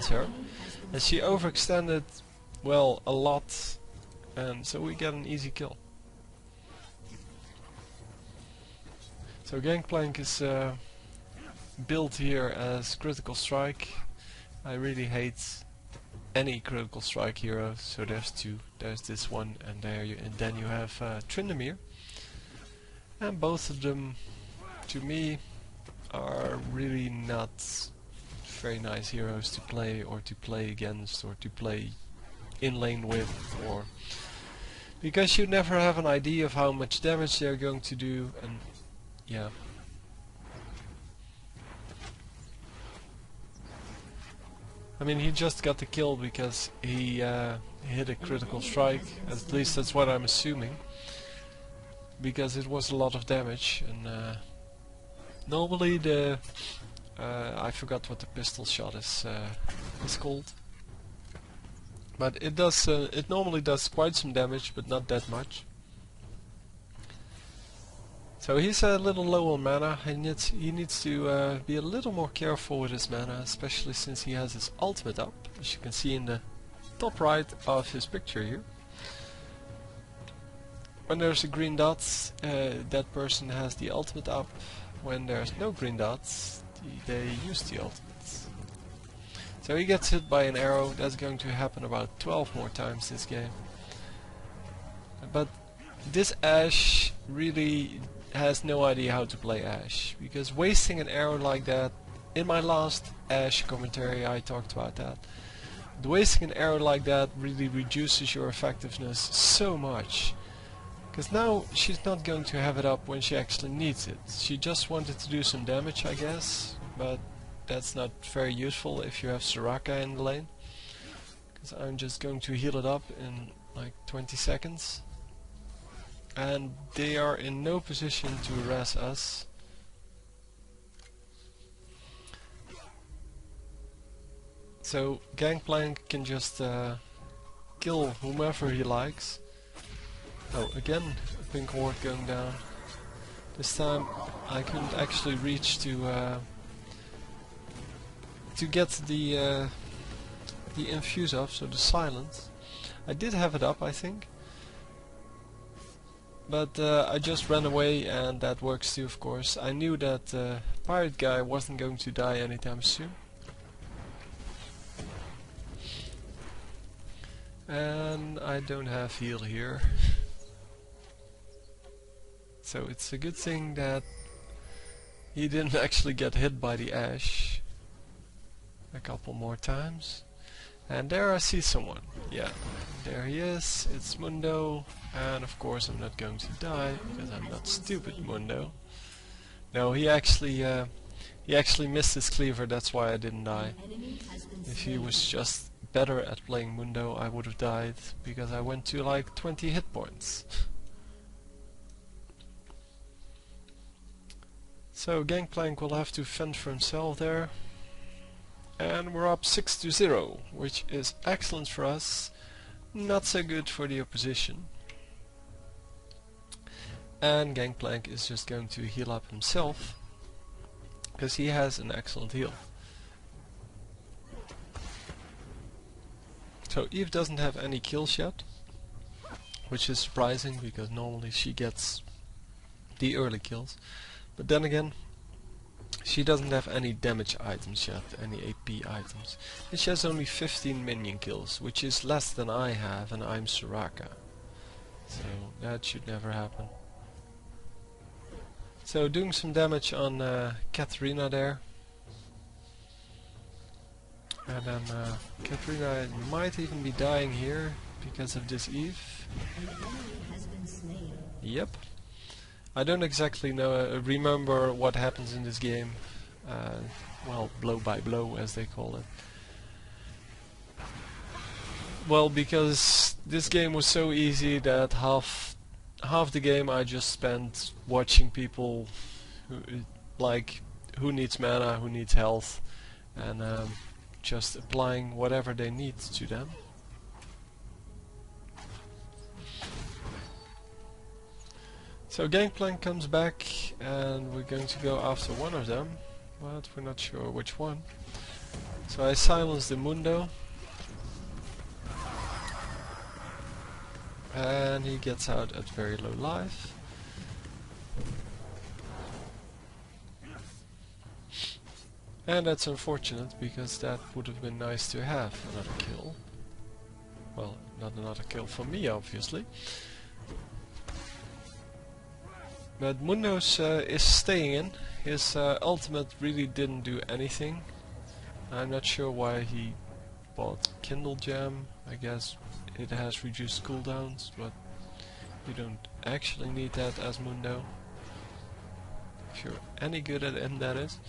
silence her, and she overextended, well, a lot, and so we get an easy kill. So Gangplank is built here as critical strike. I really hate any critical strike hero, so there's two. There's this one, and then you have Tryndamere, and both of them, to me, are really not very nice heroes to play, or to play against, or to play in lane with, or because you never have an idea of how much damage they're going to do, and yeah. I mean, he just got the kill because he hit a critical strike, at least that's what I'm assuming, because it was a lot of damage, and normally the I forgot what the pistol shot is called, but it does it normally does quite some damage, but not that much. So he's a little low on mana. He needs to be a little more careful with his mana, especially since he has his ultimate up, as you can see in the top right of his picture here. When there's a green dot, that person has the ultimate up. When there's no green dots, they use the ultimate. So he gets hit by an arrow. That's going to happen about 12 more times this game. But this Ashe really has no idea how to play Ashe, because wasting an arrow like that, in my last Ashe commentary I talked about that, wasting an arrow like that really reduces your effectiveness so much, because now she's not going to have it up when she actually needs it. She just wanted to do some damage, I guess, but that's not very useful if you have Soraka in the lane, because I'm just going to heal it up in like 20 seconds. And they are in no position to harass us. So Gangplank can just kill whomever he likes. Oh, again, a pink ward going down. This time I couldn't actually reach to get the infuse up, so the silence. I did have it up, I think. But I just ran away, and that works too, of course. I knew that pirate guy wasn't going to die anytime soon. And I don't have heal here. So it's a good thing that he didn't actually get hit by the Ashe a couple more times. And there I see someone. Yeah, there he is. It's Mundo. And of course I'm not going to die, because I'm not stupid, Mundo. No, he actually missed his cleaver, that's why I didn't die. If he was just better at playing Mundo, I would have died, because I went to like 20 hit points. So Gangplank will have to fend for himself there. And we're up 6-0, which is excellent for us, not so good for the opposition. And Gangplank is just going to heal up himself, because he has an excellent heal. So Eve doesn't have any kills yet, which is surprising, because normally she gets the early kills. But then again, she doesn't have any damage items yet, any AP items. And she has only 15 minion kills, which is less than I have, and I'm Soraka. So that should never happen. So doing some damage on Katarina there. And then Katarina might even be dying here because of this Eve. Yep. I don't exactly know, remember what happens in this game. Well, blow by blow, as they call it. Well, because this game was so easy that half the game I just spent watching people who needs mana, who needs health, and just applying whatever they need to them. So Gangplank comes back, and we're going to go after one of them, but we're not sure which one. So I silence the Mundo. And he gets out at very low life. And that's unfortunate, because that would have been nice to have another kill. Well, not another kill for me, obviously. But Mundo's is staying in. His ultimate really didn't do anything. I'm not sure why he bought Kindle Jam. I guess it has reduced cooldowns, but you don't actually need that as Mundo. If you're any good at it, that is.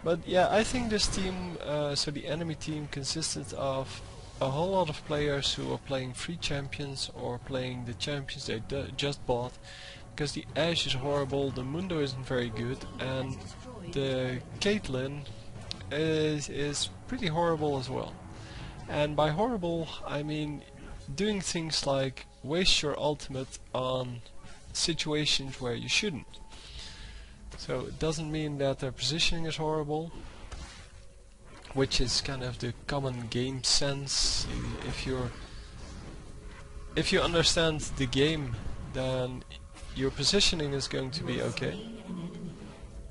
But yeah, I think this team, so the enemy team, consisted of a whole lot of players who are playing free champions or playing the champions they just bought, because the Ashe is horrible, the Mundo isn't very good, and the Caitlyn is pretty horrible as well. And by horrible, I mean doing things like waste your ultimate on situations where you shouldn't. So it doesn't mean that their positioning is horrible, which is kind of the common game sense. If you understand the game, then your positioning is going to be okay.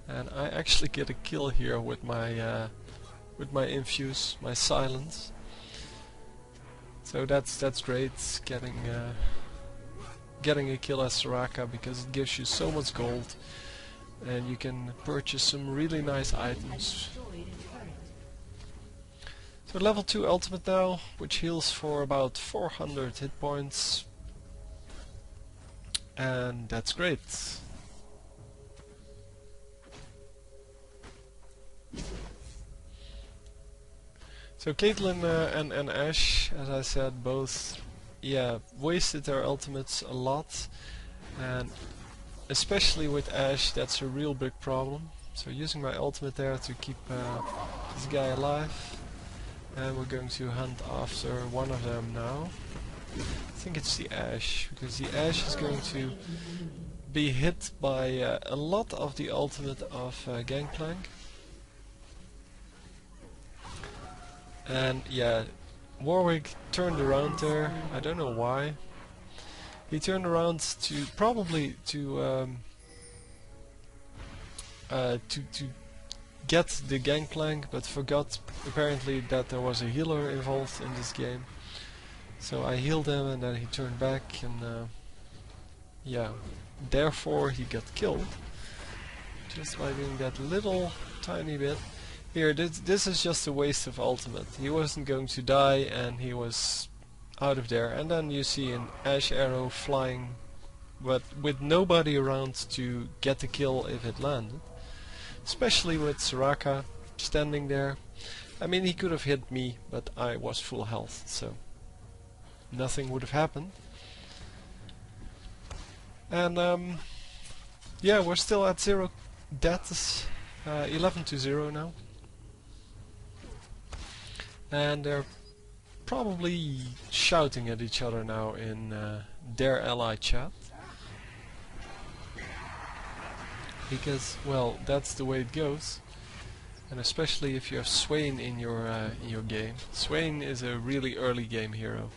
And I actually get a kill here with my infuse, my silence. So that's great, getting a kill as Soraka, because it gives you so much gold, and you can purchase some really nice items. So level 2 ultimate now, which heals for about 400 hit points, and that's great. So Caitlyn and Ashe, as I said, both wasted their ultimates a lot, and especially with Ashe, that's a real big problem. So using my ultimate there to keep this guy alive, and we're going to hunt after one of them now. I think it's the Ashe, because the Ashe is going to be hit by a lot of the ultimate of Gangplank. And yeah, Warwick turned around there. I don't know why. He turned around to probably to get the Gangplank, but forgot apparently that there was a healer involved in this game. So I healed him, and then he turned back, and yeah, therefore he got killed just by doing that little tiny bit. Here, this is just a waste of ultimate. He wasn't going to die, and he was out of there. And then you see an Ashe arrow flying, but with nobody around to get the kill if it landed. Especially with Soraka standing there. I mean, he could have hit me, but I was full health, so nothing would have happened. And yeah, we're still at 0 deaths, 11-0 now. And they're probably shouting at each other now in their ally chat. Because, well, that's the way it goes. And especially if you have Swain in your game. Swain is a really early game hero.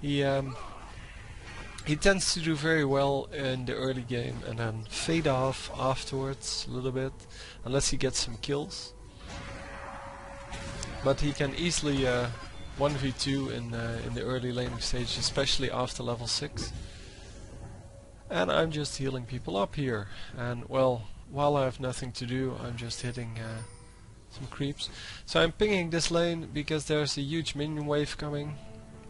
He tends to do very well in the early game and then fade off afterwards a little bit, unless he gets some kills. But he can easily 1v2 in the early laning stage, especially after level 6. And I'm just healing people up here. And well, while I have nothing to do, I'm just hitting some creeps. So I'm pinging this lane because there's a huge minion wave coming.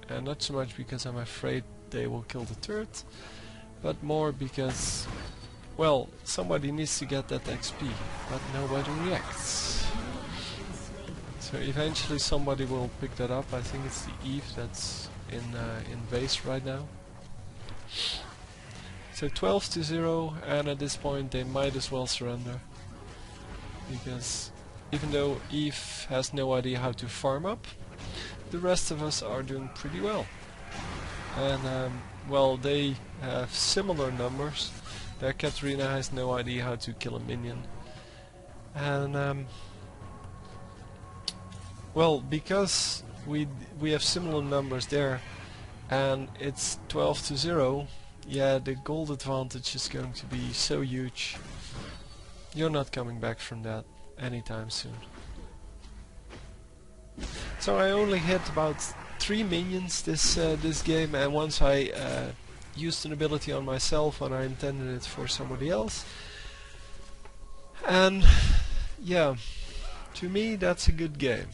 And not so much because I'm afraid they will kill the turret, but more because, well, somebody needs to get that XP, but nobody reacts. So eventually somebody will pick that up. I think it's the Eve that's in base right now. So 12-0, and at this point they might as well surrender, because even though Eve has no idea how to farm up, the rest of us are doing pretty well. And well, they have similar numbers. Their Katarina has no idea how to kill a minion, and Well, because we have similar numbers there, and it's 12-0. Yeah, the gold advantage is going to be so huge. You're not coming back from that anytime soon. So I only hit about 3 minions this game, and once I used an ability on myself when I intended it for somebody else. And yeah, to me that's a good game.